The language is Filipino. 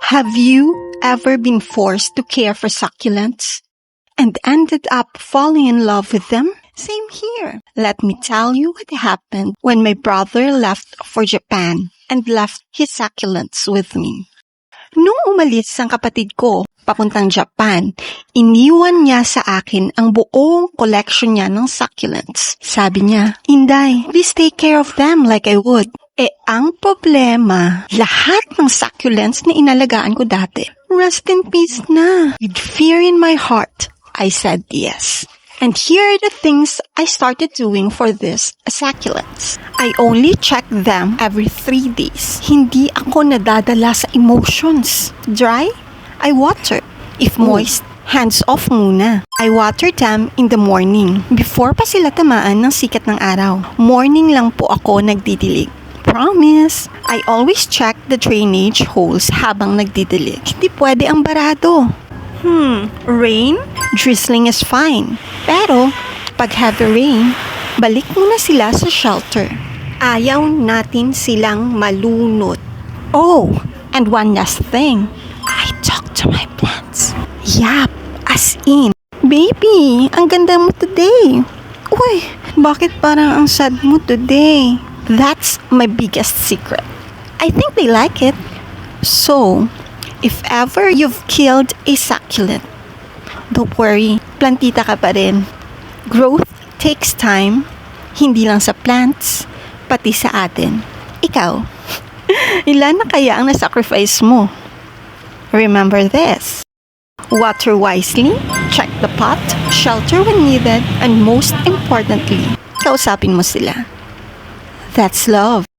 Have you ever been forced to care for succulents and ended up falling in love with them? Same here. Let me tell you what happened when my brother left for Japan and left his succulents with me. Nung umalis ang kapatid ko papuntang Japan, iniwan niya sa akin ang buong collection niya ng succulents. Sabi niya, "Inday, please take care of them like I would." Ang problema, lahat ng succulents na inalagaan ko dati, rest in peace na. With fear in my heart, I said yes. And here are the things I started doing for these succulents. I only check them every 3 days. Hindi ako nadadala sa emotions. Dry? I water. If moist, hands off muna. I water them in the morning, before pa sila tamaan ng sikat ng araw. Morning lang po ako nagdidilig. Promise. I always check the drainage holes habang nagdidilig. Hindi pwede ang barado. Rain? Drizzling is fine. Pero, pag heavy rain, balik muna sila sa shelter. Ayaw natin silang malunod. Oh, and one last thing. I talk to my plants. Yap, as in. Baby, ang ganda mo today. Uy, bakit parang ang sad mo today? That's my biggest secret. I think they like it. So, if ever you've killed a succulent, don't worry, plantita ka pa rin. Growth takes time, hindi lang sa plants, pati sa atin. Ikaw, ilan na kaya ang nasacrifice mo? Remember this. Water wisely, check the pot, shelter when needed, and most importantly, kausapin mo sila. That's love.